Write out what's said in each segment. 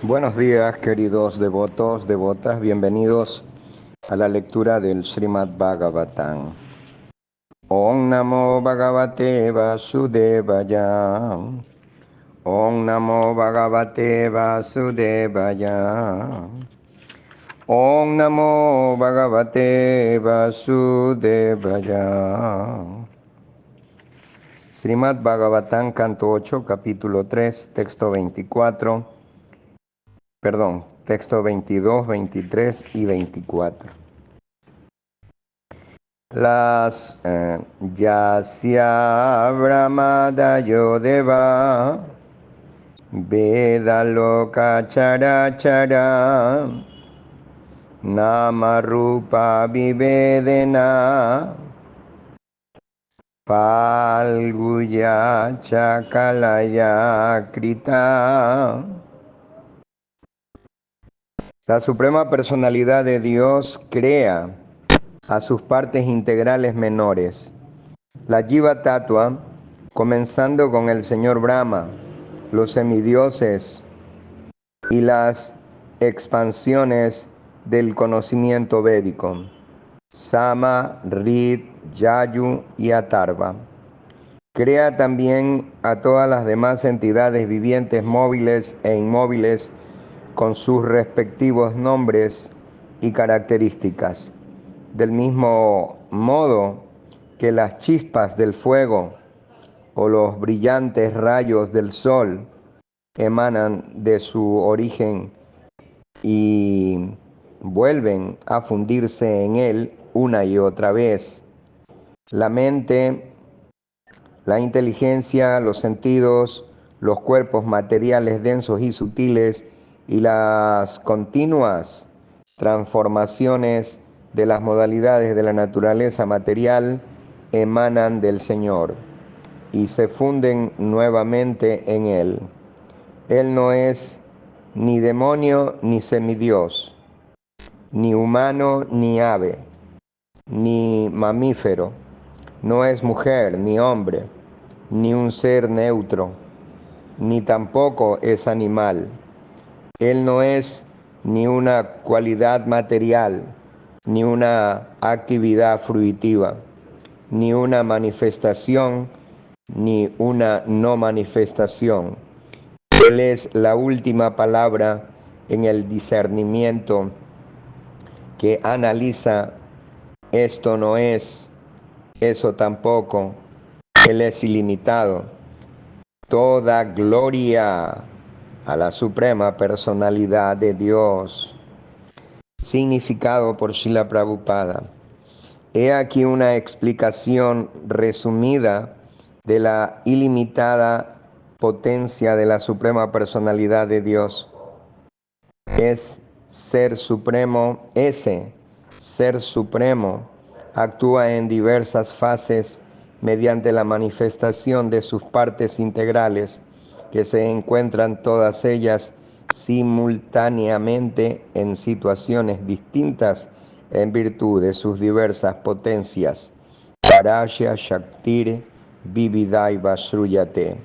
Buenos días, queridos devotos, devotas, bienvenidos a la lectura del Srimad Bhagavatam. Om Namo Bhagavate Vasudevaya. Om Namo Bhagavate Vasudevaya. Om Namo Bhagavate Vasudevaya. Srimad Bhagavatam, canto 8, capítulo 3, texto 24. Texto 22, 23 y 24. Las Yasya Brahmadayo Deva Veda Loka Chara Chara Nama Rupa Vivedena Palguya Chakalaya Krita. La Suprema Personalidad de Dios crea a sus partes integrales menores. La Jiva Tattva, comenzando con el Señor Brahma, los semidioses y las expansiones del conocimiento védico, Sama, Rit, Yayu y Atarva. Crea también a todas las demás entidades vivientes móviles e inmóviles con sus respectivos nombres y características. Del mismo modo que las chispas del fuego o los brillantes rayos del sol emanan de su origen y vuelven a fundirse en él una y otra vez. La mente, la inteligencia, los sentidos, los cuerpos materiales densos y sutiles y las continuas transformaciones de las modalidades de la naturaleza material emanan del Señor y se funden nuevamente en Él. Él no es ni demonio ni semidios, ni humano ni ave, ni mamífero, no es mujer ni hombre, ni un ser neutro, ni tampoco es animal. Él no es ni una cualidad material, ni una actividad fruitiva, ni una manifestación, ni una no manifestación. Él es la última palabra en el discernimiento que analiza esto no es, eso tampoco. Él es ilimitado. Toda gloria a la Suprema Personalidad de Dios. Significado por Srila Prabhupada. He aquí una explicación resumida de la ilimitada potencia de la Suprema Personalidad de Dios. Ese Ser Supremo actúa en diversas fases mediante la manifestación de sus partes integrales, que se encuentran todas ellas simultáneamente en situaciones distintas en virtud de sus diversas potencias. Parashya Shaktir Vividai Vasruyate.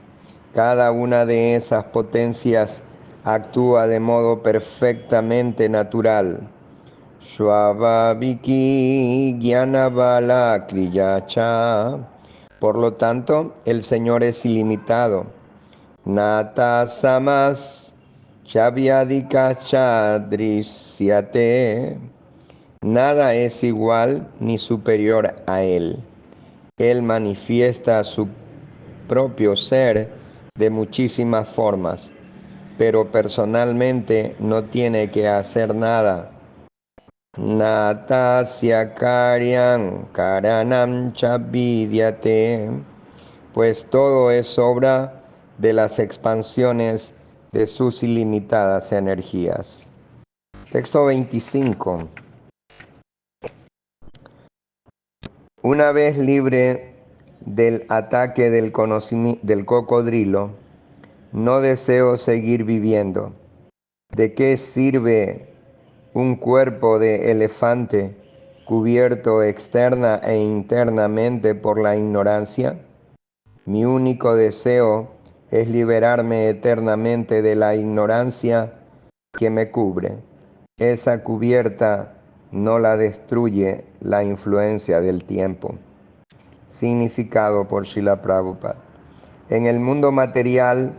Cada una de esas potencias actúa de modo perfectamente natural. Swabhaviki Jnanavala Kriyacha. Por lo tanto, el Señor es ilimitado. Nata Samas Chavyadika Chadrisyate. Nada es igual ni superior a Él. Él manifiesta su propio ser de muchísimas formas, pero personalmente no tiene que hacer nada. Natasya karyam karanam cha vidyate, pues todo es obra de las expansiones de sus ilimitadas energías. Texto 25. Una vez libre del ataque del cocodrilo, no deseo seguir viviendo. ¿De qué sirve un cuerpo de elefante cubierto externa e internamente por la ignorancia? Mi único deseo es liberarme eternamente de la ignorancia que me cubre. Esa cubierta no la destruye la influencia del tiempo. Significado por Srila Prabhupada. En el mundo material,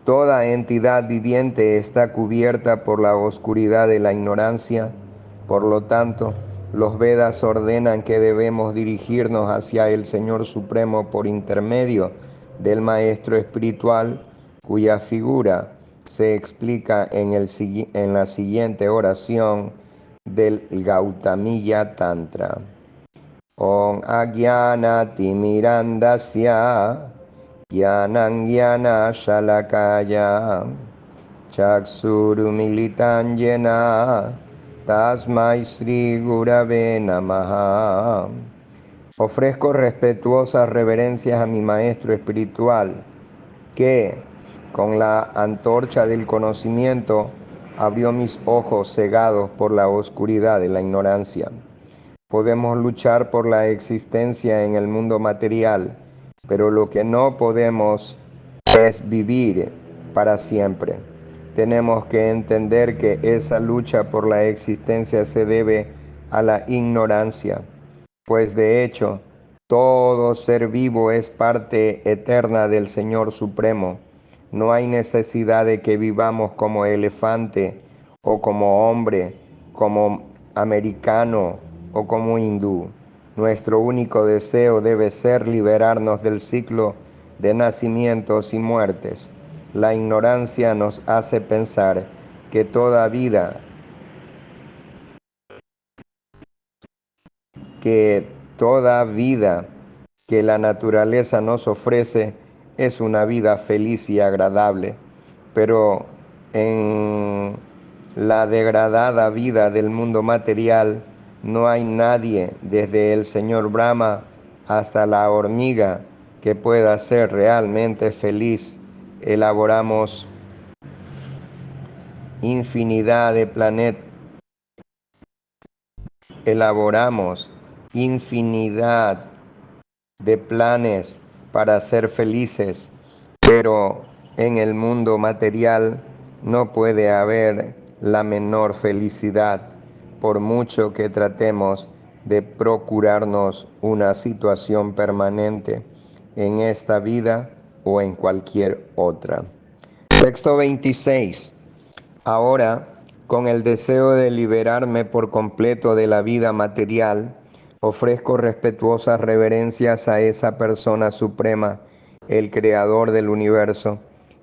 toda entidad viviente está cubierta por la oscuridad de la ignorancia. Por lo tanto, los Vedas ordenan que debemos dirigirnos hacia el Señor Supremo por intermedio del Maestro Espiritual, cuya figura se explica en la siguiente oración del Gautamiya Tantra. Om Agyana Timirandasya Gyanang Gyana Shalakaya Chaksurumilitan Yena Tasmai Sri Gurave Namaha. Ofrezco respetuosas reverencias a mi maestro espiritual, que, con la antorcha del conocimiento, abrió mis ojos cegados por la oscuridad de la ignorancia. Podemos luchar por la existencia en el mundo material, pero lo que no podemos es vivir para siempre. Tenemos que entender que esa lucha por la existencia se debe a la ignorancia, pues de hecho, todo ser vivo es parte eterna del Señor Supremo. No hay necesidad de que vivamos como elefante o como hombre, como americano o como hindú. Nuestro único deseo debe ser liberarnos del ciclo de nacimientos y muertes. La ignorancia nos hace pensar que que toda vida que la naturaleza nos ofrece es una vida feliz y agradable, pero en la degradada vida del mundo material no hay nadie, desde el señor Brahma hasta la hormiga, que pueda ser realmente feliz. Elaboramos infinidad de planetas, elaboramos infinidad de planes para ser felices, pero en el mundo material no puede haber la menor felicidad, por mucho que tratemos de procurarnos una situación permanente en esta vida o en cualquier otra. Texto 26. Ahora, con el deseo de liberarme por completo de la vida material, ofrezco respetuosas reverencias a esa persona suprema, el creador del universo,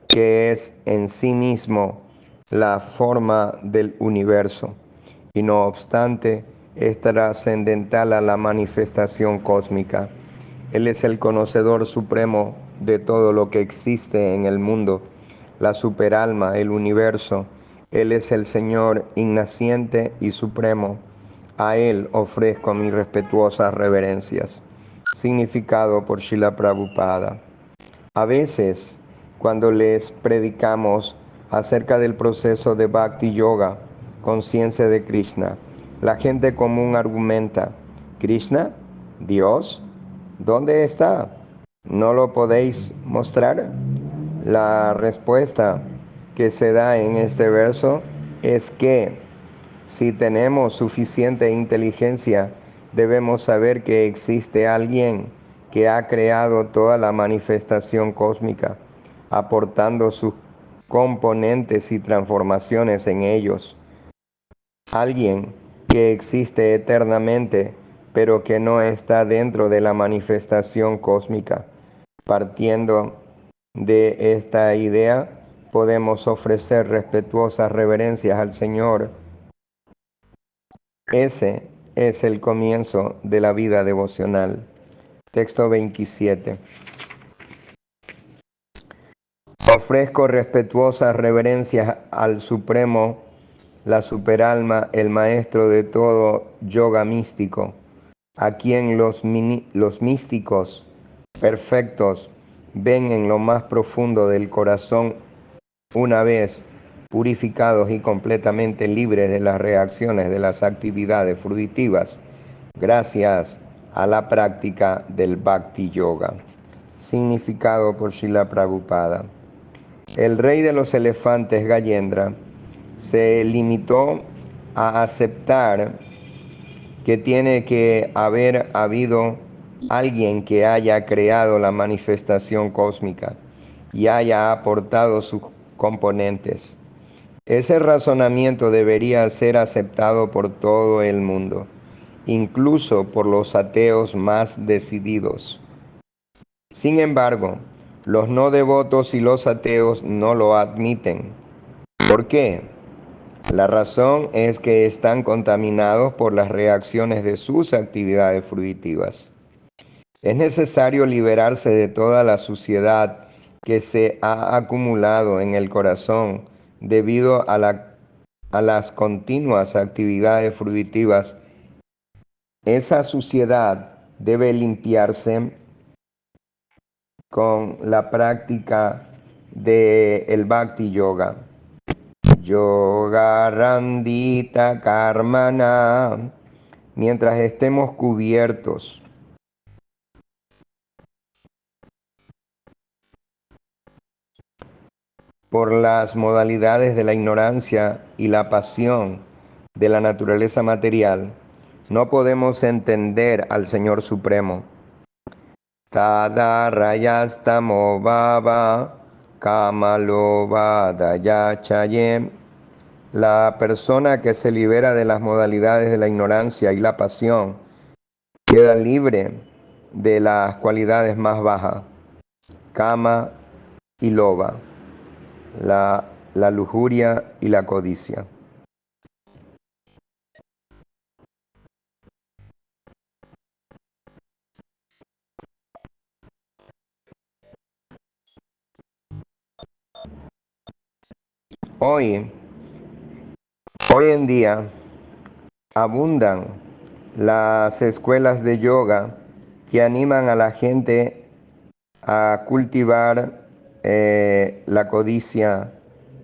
que es en sí mismo la forma del universo, y no obstante es trascendental a la manifestación cósmica. Él es el conocedor supremo de todo lo que existe en el mundo, la superalma, el universo. Él es el Señor innaciente y supremo. A Él ofrezco mis respetuosas reverencias. Significado por Srila Prabhupada. A veces, cuando les predicamos acerca del proceso de Bhakti Yoga, conciencia de Krishna, la gente común argumenta: ¿Krishna? ¿Dios? ¿Dónde está? ¿No lo podéis mostrar? La respuesta que se da en este verso es que si tenemos suficiente inteligencia, debemos saber que existe alguien que ha creado toda la manifestación cósmica, aportando sus componentes y transformaciones en ellos. Alguien que existe eternamente, pero que no está dentro de la manifestación cósmica. Partiendo de esta idea, podemos ofrecer respetuosas reverencias al Señor. Ese es el comienzo de la vida devocional. Texto 27. Ofrezco respetuosas reverencias al Supremo, la superalma, el maestro de todo yoga místico, a quien los místicos perfectos ven en lo más profundo del corazón una vez purificados y completamente libres de las reacciones de las actividades fruitivas, gracias a la práctica del Bhakti Yoga. Significado por Srila Prabhupada. El rey de los elefantes, Gayendra, se limitó a aceptar que tiene que haber habido alguien que haya creado la manifestación cósmica y haya aportado sus componentes. Ese razonamiento debería ser aceptado por todo el mundo, incluso por los ateos más decididos. Sin embargo, los no devotos y los ateos no lo admiten. ¿Por qué? La razón es que están contaminados por las reacciones de sus actividades fruitivas. Es necesario liberarse de toda la suciedad que se ha acumulado en el corazón debido a las continuas actividades fruitivas. Esa suciedad debe limpiarse con la práctica del Bhakti Yoga. Yoga Randita Karmana. Mientras estemos cubiertos por las modalidades de la ignorancia y la pasión de la naturaleza material, no podemos entender al Señor Supremo. Tada rayastamo baba kamalo dayachayem. La persona que se libera de las modalidades de la ignorancia y la pasión queda libre de las cualidades más bajas, kama y loba, la lujuria y la codicia. Hoy en día abundan las escuelas de yoga que animan a la gente a cultivar la codicia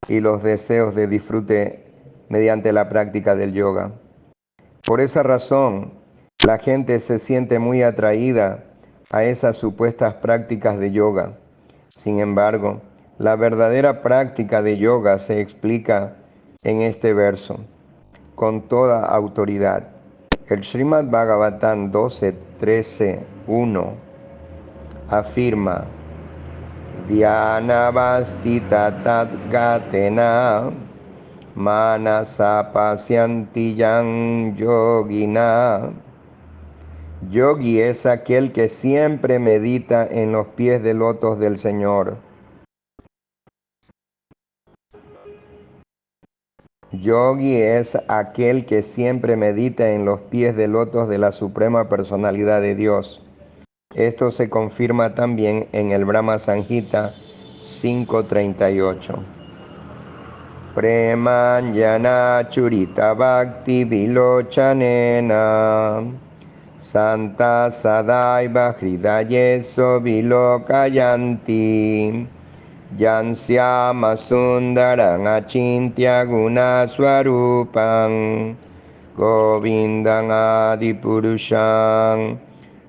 y los deseos de disfrute mediante la práctica del yoga. Por esa razón, la gente se siente muy atraída a esas supuestas prácticas de yoga. Sin embargo, la verdadera práctica de yoga se explica en este verso, con toda autoridad. El Srimad Bhagavatam 12:13:1 afirma: Dhyanavastita tadgatena manasa pasyanti yang yogina. Yogi es aquel que siempre medita en los pies de lotos del Señor. Yogi es aquel que siempre medita en los pies de lotos de la Suprema Personalidad de Dios. Esto se confirma también en el Brahma Samhita 5:38. Premanjana churita bhakti vilochanena santa sadaiva hridayeso vilokayanti yansyama sundarang achintya guna swarupang govindang adipurushang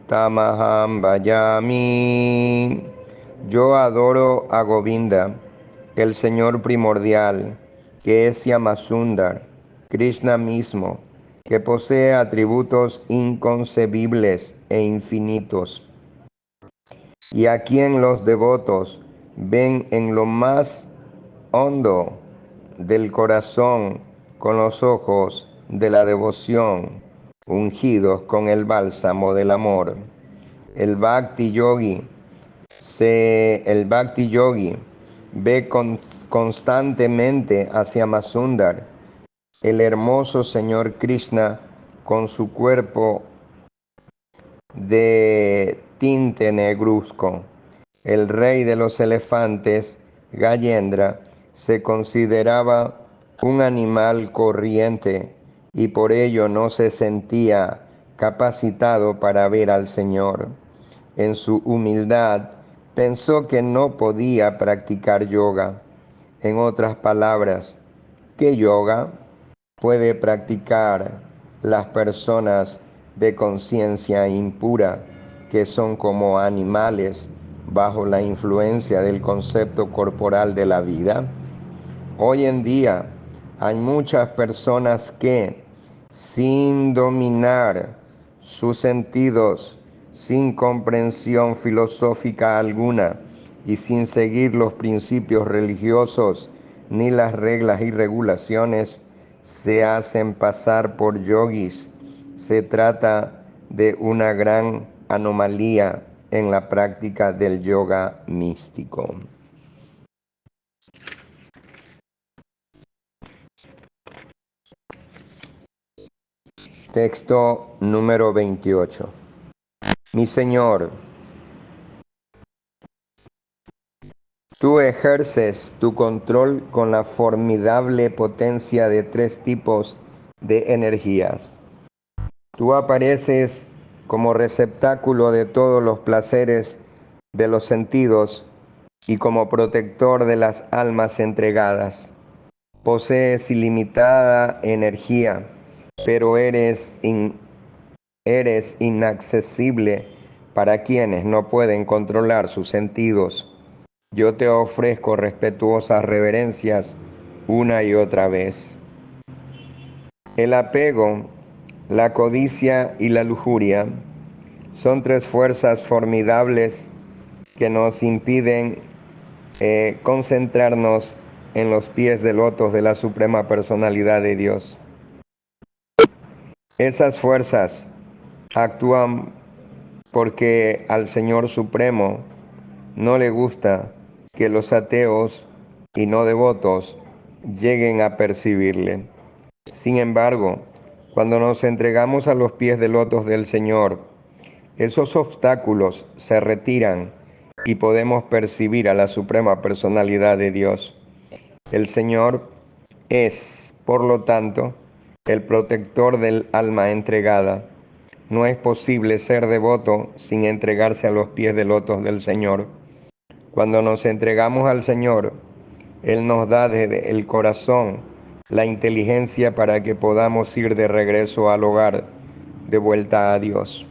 tamaham bhajami. Yo adoro a Govinda, el Señor primordial, que es Shyamasundar, Krishna mismo, que posee atributos inconcebibles e infinitos, y a quien los devotos ven en lo más hondo del corazón con los ojos de la devoción, ungidos con el bálsamo del amor. El Bhakti Yogi ve constantemente hacia Masundar, el hermoso Señor Krishna, con su cuerpo de tinte negruzco. El rey de los elefantes, Gayendra, se consideraba un animal corriente y por ello no se sentía capacitado para ver al Señor. En su humildad, pensó que no podía practicar yoga. En otras palabras, ¿qué yoga puede practicar las personas de conciencia impura que son como animales bajo la influencia del concepto corporal de la vida? Hoy en día Hay muchas personas que, sin dominar sus sentidos, sin comprensión filosófica alguna y sin seguir los principios religiosos ni las reglas y regulaciones, se hacen pasar por yogis. Se trata de una gran anomalía en la práctica del yoga místico. Texto número 28. Mi Señor, tú ejerces tu control con la formidable potencia de 3 tipos de energías. Tú apareces como receptáculo de todos los placeres de los sentidos y como protector de las almas entregadas. Posees ilimitada energía, pero eres inaccesible para quienes no pueden controlar sus sentidos. Yo te ofrezco respetuosas reverencias una y otra vez. El apego, la codicia y la lujuria son 3 fuerzas formidables que nos impiden concentrarnos en los pies de lotos de la Suprema Personalidad de Dios. Esas fuerzas actúan porque al Señor Supremo no le gusta que los ateos y no devotos lleguen a percibirle. Sin embargo, cuando nos entregamos a los pies de lotos del Señor, esos obstáculos se retiran y podemos percibir a la Suprema Personalidad de Dios. El Señor es, por lo tanto, el protector del alma entregada. No es posible ser devoto sin entregarse a los pies de lotos del Señor. Cuando nos entregamos al Señor, Él nos da desde el corazón la inteligencia para que podamos ir de regreso al hogar, de vuelta a Dios.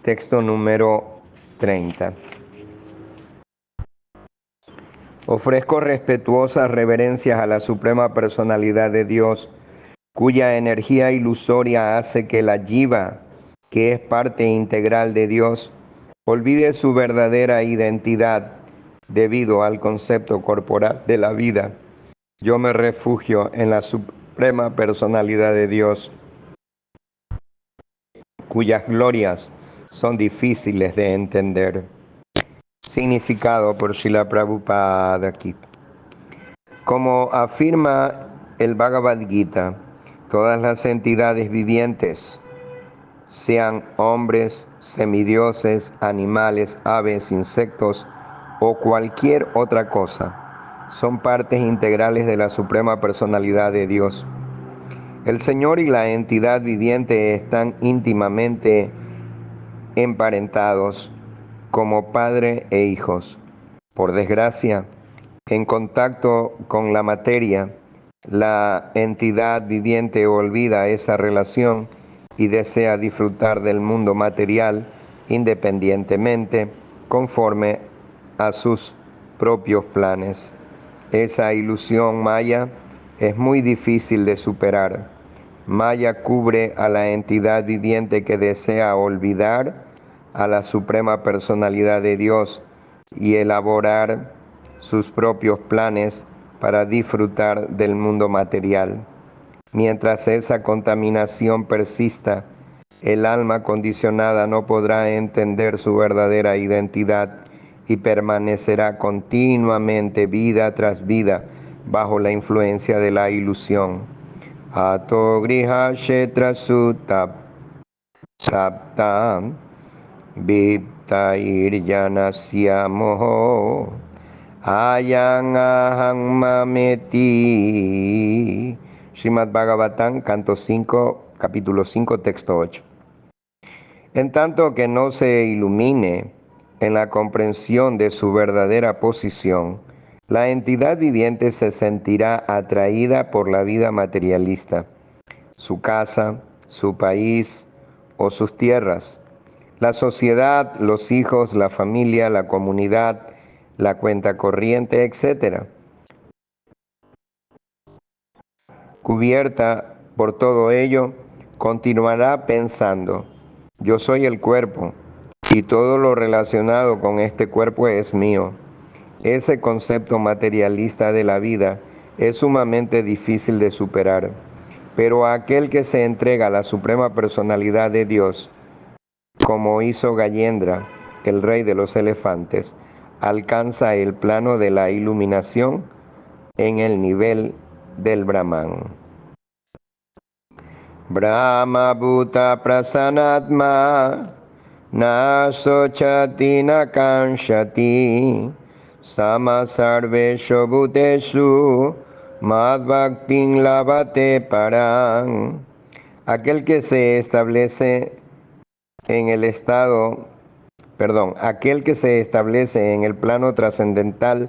Texto número 30. Ofrezco respetuosas reverencias a la Suprema Personalidad de Dios, cuya energía ilusoria hace que la Jiva, que es parte integral de Dios, olvide su verdadera identidad debido al concepto corporal de la vida. Yo me refugio en la Suprema Personalidad de Dios, cuyas glorias son difíciles de entender. Significado por Srila Prabhupada aquí. Como afirma el Bhagavad Gita, todas las entidades vivientes, sean hombres, semidioses, animales, aves, insectos o cualquier otra cosa, son partes integrales de la Suprema Personalidad de Dios. El Señor y la entidad viviente están íntimamente emparentados como padre e hijos. Por desgracia, en contacto con la materia, la entidad viviente olvida esa relación y desea disfrutar del mundo material independientemente, conforme a sus propios planes. Esa ilusión maya es muy difícil de superar. Maya cubre a la entidad viviente que desea olvidar a la Suprema Personalidad de Dios y elaborar sus propios planes para disfrutar del mundo material. Mientras esa contaminación persista, el alma condicionada no podrá entender su verdadera identidad y permanecerá continuamente, vida tras vida, bajo la influencia de la ilusión. Ato griha kshetra sutta saptam viptairjanasya moho ayang ahang mameti. Srimad Bhagavatam, canto 5, capítulo 5, texto 8. En tanto que no se ilumine en la comprensión de su verdadera posición, la entidad viviente se sentirá atraída por la vida materialista, su casa, su país o sus tierras, la sociedad, los hijos, la familia, la comunidad, la cuenta corriente, etc. cubierta por todo ello, continuará pensando, yo soy el cuerpo y todo lo relacionado con este cuerpo es mío. Ese concepto materialista de la vida es sumamente difícil de superar, pero aquel que se entrega a la suprema personalidad de Dios, como hizo Gayendra, el rey de los elefantes, alcanza el plano de la iluminación en el nivel del Brahman. Brahma Bhuta Prasanatma Na Sochati Na Kanshati Sama Sarvesho Bhuteshu Madbhaktin Labate Paran. Aquel que se establece en el aquel que se establece en el plano trascendental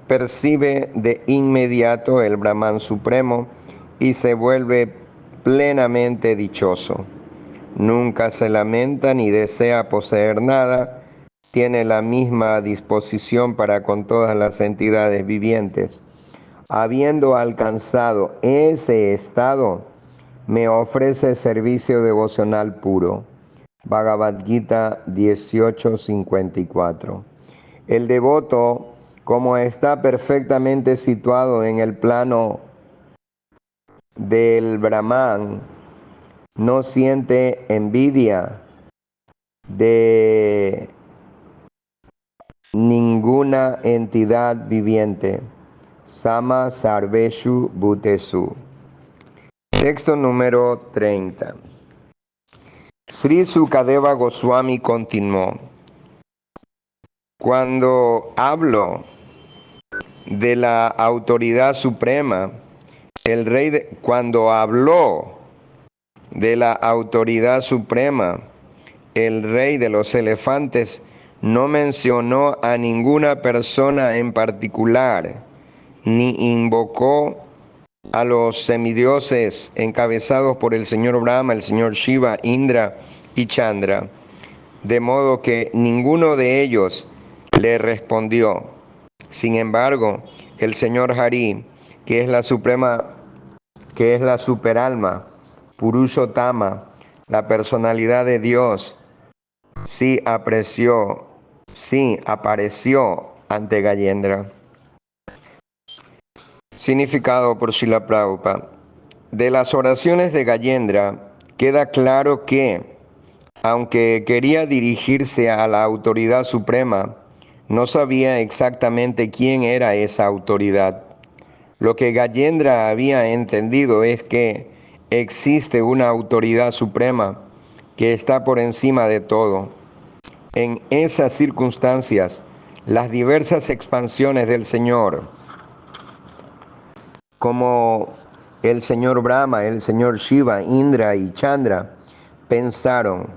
percibe de inmediato el Brahman supremo y se vuelve plenamente dichoso. Nunca se lamenta ni desea poseer nada, tiene la misma disposición para con todas las entidades vivientes. Habiendo alcanzado ese estado, me ofrece servicio devocional puro. Bhagavad Gita 18:54. El devoto, como está perfectamente situado en el plano del Brahman, no siente envidia de ninguna entidad viviente. Sama Sarveshu Bhutesu. Texto número 30. Sri Sukadeva Goswami continuó. Cuando hablo de la autoridad suprema, cuando habló de la autoridad suprema, el rey de los elefantes no mencionó a ninguna persona en particular, ni invocó a los semidioses encabezados por el señor Brahma, el señor Shiva, Indra y Chandra, de modo que ninguno de ellos le respondió. Sin embargo, el señor Hari, que es la superalma, Purushottama, la personalidad de Dios, sí apareció ante Gayendra. Significado por Srila Prabhupada. De las oraciones de Gayendra queda claro que, aunque quería dirigirse a la autoridad suprema, no sabía exactamente quién era esa autoridad. Lo que Gayendra había entendido es que existe una autoridad suprema que está por encima de todo. En esas circunstancias, las diversas expansiones del Señor, como el señor Brahma, el señor Shiva, Indra y Chandra, pensaron,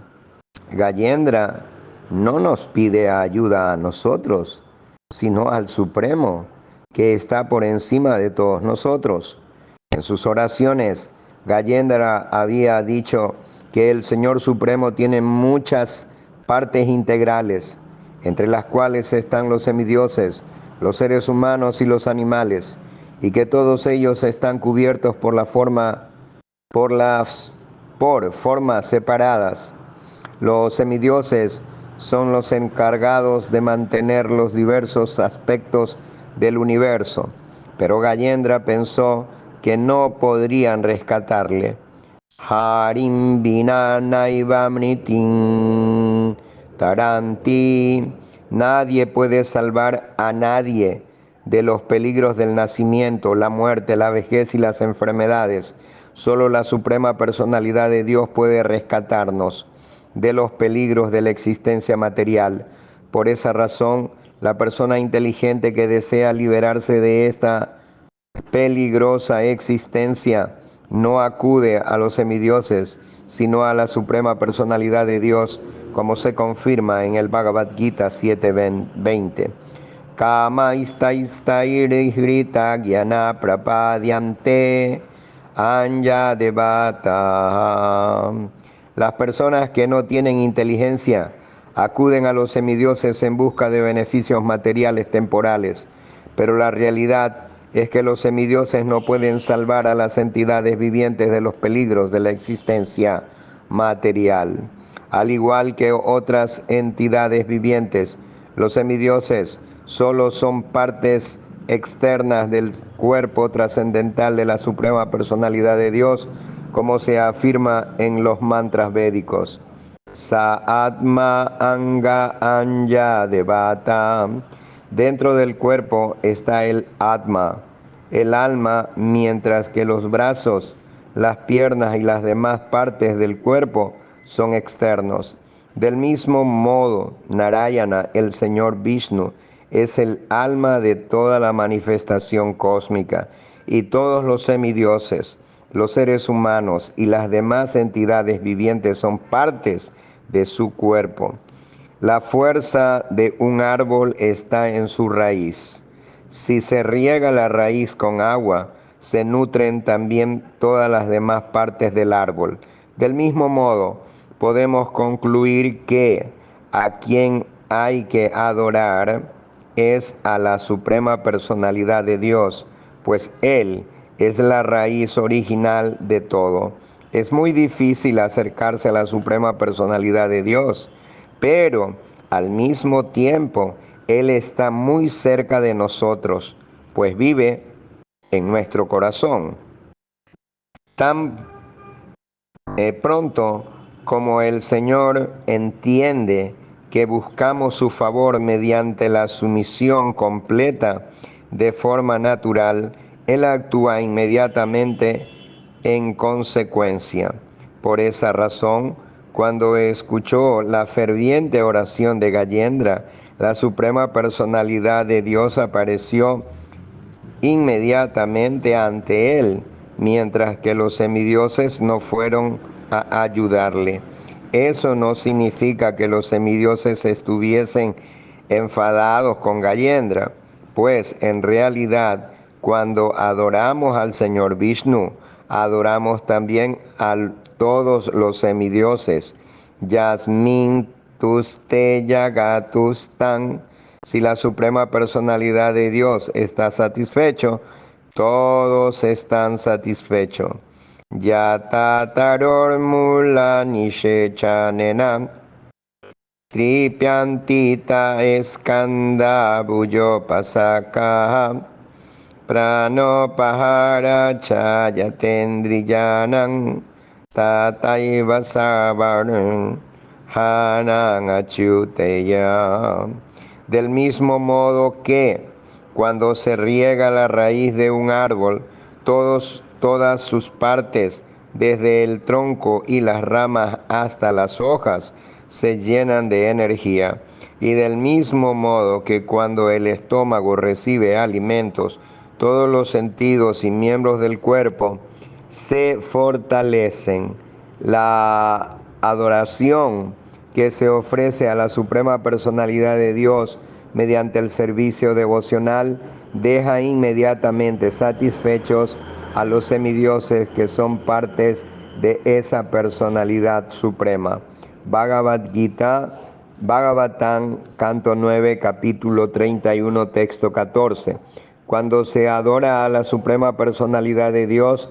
Gayendra no nos pide ayuda a nosotros, sino al Supremo, que está por encima de todos nosotros. En sus oraciones, Gayendra había dicho que el Señor Supremo tiene muchas partes integrales, entre las cuales están los semidioses, los seres humanos y los animales, y que todos ellos están cubiertos por formas separadas. Los semidioses son los encargados de mantener los diversos aspectos del universo, pero Gayendra pensó que no podrían rescatarle. Harim vina naivamritim taranti. Nadie puede salvar a nadie de los peligros del nacimiento, la muerte, la vejez y las enfermedades. Solo la suprema personalidad de Dios puede rescatarnos de los peligros de la existencia material. Por esa razón, la persona inteligente que desea liberarse de esta peligrosa existencia no acude a los semidioses, sino a la suprema personalidad de Dios, como se confirma en el Bhagavad Gita 7:20. Kama istaistairihrita gyana prapadyante anya devata. Las personas que no tienen inteligencia acuden a los semidioses en busca de beneficios materiales temporales, pero la realidad es que los semidioses no pueden salvar a las entidades vivientes de los peligros de la existencia material. Al igual que otras entidades vivientes, los semidioses solo son partes externas del cuerpo trascendental de la Suprema Personalidad de Dios, como se afirma en los mantras védicos. Saatma Anga Anja Devata. Dentro del cuerpo está el Atma, el alma, mientras que los brazos, las piernas y las demás partes del cuerpo son externos. Del mismo modo, Narayana, el Señor Vishnu, es el alma de toda la manifestación cósmica, y todos los semidioses, los seres humanos y las demás entidades vivientes son partes de su cuerpo. La fuerza de un árbol está en su raíz. Si se riega la raíz con agua, se nutren también todas las demás partes del árbol. Del mismo modo, podemos concluir que a quien hay que adorar es a la Suprema Personalidad de Dios, pues Él es la raíz original de todo. Es muy difícil acercarse a la Suprema Personalidad de Dios, pero al mismo tiempo Él está muy cerca de nosotros, pues vive en nuestro corazón. Tan pronto como el Señor entiende que buscamos su favor mediante la sumisión completa de forma natural, Él actúa inmediatamente en consecuencia. Por esa razón, cuando escuchó la ferviente oración de Gayendra, la Suprema Personalidad de Dios apareció inmediatamente ante él, mientras que los semidioses no fueron a ayudarle. Eso no significa que los semidioses estuviesen enfadados con Gayendra, pues en realidad cuando adoramos al Señor Vishnu, adoramos también a todos los semidioses. Yasmin tuste yagatustan. Si la Suprema Personalidad de Dios está satisfecho, todos están satisfechos. Yatataror mula nishechanena. Tripyantita eskanda bujo pasaka. Pranopahara chayatendriyanam. Tataiva savarnam. Hanang achyuteya. Del mismo modo que cuando se riega la raíz de un árbol, todas sus partes, desde el tronco y las ramas hasta las hojas, se llenan de energía. Y del mismo modo que cuando el estómago recibe alimentos, todos los sentidos y miembros del cuerpo se fortalecen. La adoración que se ofrece a la Suprema Personalidad de Dios mediante el servicio devocional deja inmediatamente satisfechos a los semidioses que son partes de esa personalidad suprema. Bhagavad Gita, Bhagavatam, canto 9, capítulo 31, texto 14. Cuando se adora a la Suprema Personalidad de Dios,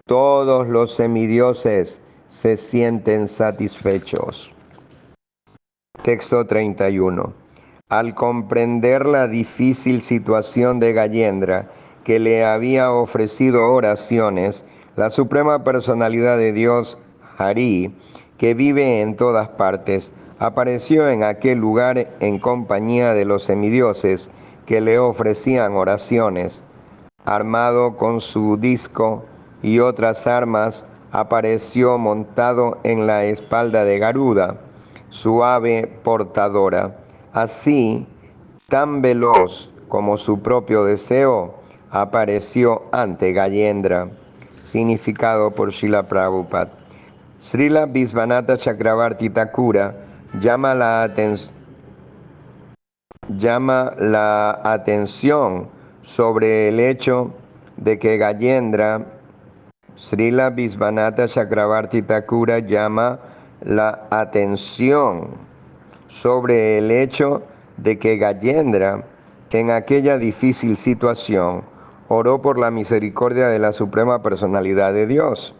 todos los semidioses se sienten satisfechos. Texto 31. Al comprender la difícil situación de Gayendra, que le había ofrecido oraciones, la Suprema Personalidad de Dios, Hari, que vive en todas partes, apareció en aquel lugar en compañía de los semidioses que le ofrecían oraciones. Armado con su disco y otras armas, apareció montado en la espalda de Garuda, su ave portadora. Así, tan veloz como su propio deseo, apareció ante Gayendra. Significado por Srila Prabhupada. Srila Visvanatha Chakravarti Thakura llama la atención sobre el hecho de que Gayendra, Srila Visvanatha Chakravarti Thakura llama la atención sobre el hecho de que Gayendra, en aquella difícil situación, oró por la misericordia de la Suprema Personalidad de Dios.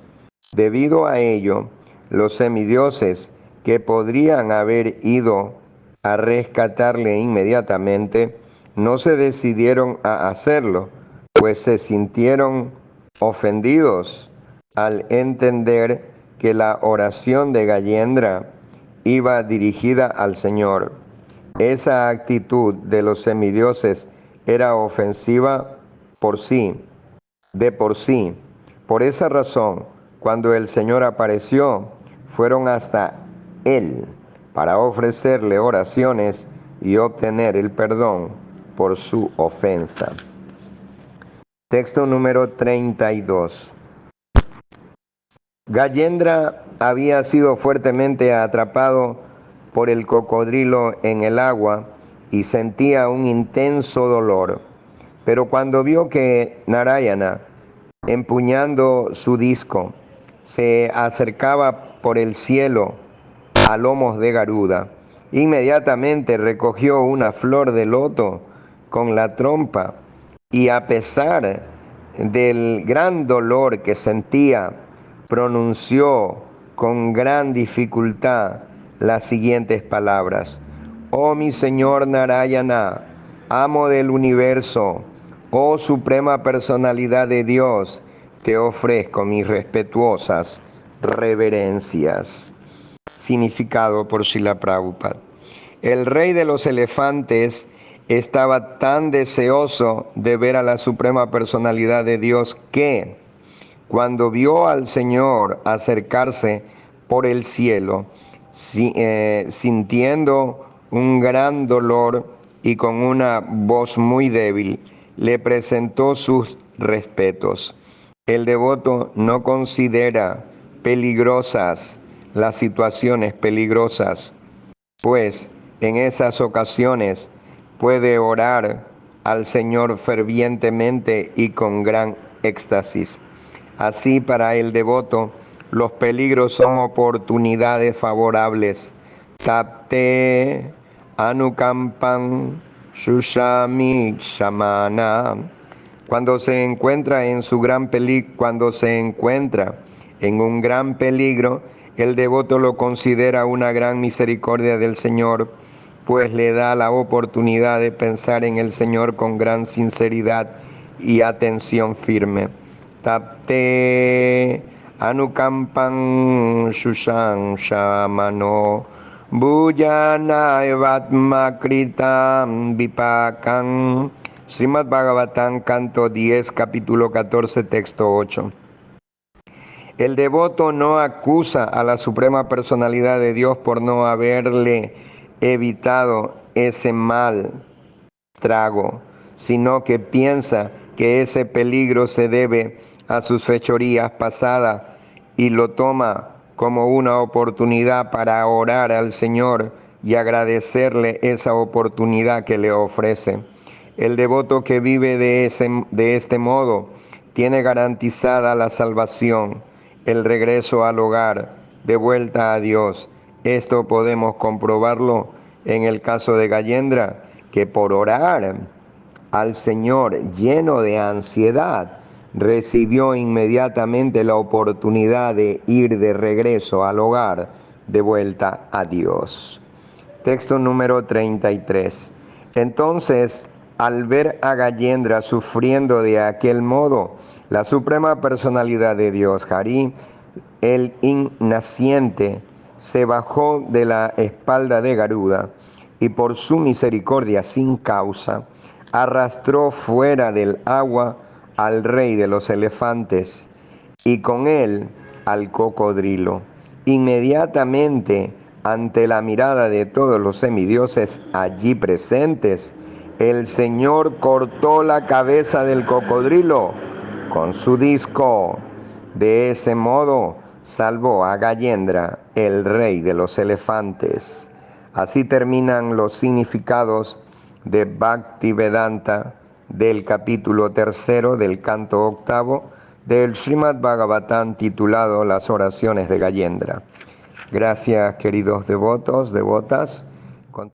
Debido a ello, los semidioses que podrían haber ido a rescatarle inmediatamente, no se decidieron a hacerlo, pues se sintieron ofendidos al entender que la oración de Gayendra iba dirigida al Señor. Esa actitud de los semidioses era ofensiva por sí, de por sí. Por esa razón, cuando el Señor apareció, fueron hasta Él para ofrecerle oraciones y obtener el perdón por su ofensa. Texto número 32. Gayendra había sido fuertemente atrapado por el cocodrilo en el agua y sentía un intenso dolor. Pero cuando vio que Narayana, empuñando su disco, se acercaba por el cielo a lomos de Garuda, inmediatamente recogió una flor de loto con la trompa y, a pesar del gran dolor que sentía, pronunció con gran dificultad las siguientes palabras: Oh mi Señor Narayana, amo del universo, oh Suprema Personalidad de Dios, te ofrezco mis respetuosas reverencias. Significado por Srila Prabhupada. El rey de los elefantes estaba tan deseoso de ver a la Suprema Personalidad de Dios que, cuando vio al Señor acercarse por el cielo, sintiendo un gran dolor y con una voz muy débil, le presentó sus respetos. El devoto no considera peligrosas las situaciones peligrosas, pues en esas ocasiones puede orar al Señor fervientemente y con gran éxtasis. Así, para el devoto, los peligros son oportunidades favorables. Tapte anukampan shushami shamana. Cuando se encuentra en un gran peligro, el devoto lo considera una gran misericordia del Señor, pues le da la oportunidad de pensar en el Señor con gran sinceridad y atención firme. Tapte anukampan shushan shamano bhujana evatma kritam vipakam. Srimad Bhagavatam, canto 10, capítulo 14, texto 8. El devoto no acusa a la Suprema Personalidad de Dios por no haberle evitado ese mal trago, sino que piensa que ese peligro se debe a sus fechorías pasadas y lo toma como una oportunidad para orar al Señor y agradecerle esa oportunidad que le ofrece. El devoto que vive de este modo tiene garantizada la salvación, el regreso al hogar, de vuelta a Dios. Esto podemos comprobarlo en el caso de Gayendra, que por orar al Señor lleno de ansiedad, recibió inmediatamente la oportunidad de ir de regreso al hogar, de vuelta a Dios. Texto número 33. Entonces, al ver a Gayendra sufriendo de aquel modo, la Suprema Personalidad de Dios, Hari, el innaciente, se bajó de la espalda de Garuda y, por su misericordia sin causa, arrastró fuera del agua al rey de los elefantes y con él al cocodrilo. Inmediatamente, ante la mirada de todos los semidioses allí presentes, el Señor cortó la cabeza del cocodrilo con su disco. De ese modo salvó a Gayendra, el rey de los elefantes. Así terminan los significados de Bhaktivedanta del capítulo 3 del canto 8 del Srimad Bhagavatam, titulado Las oraciones de Gayendra. Gracias, queridos devotos, devotas.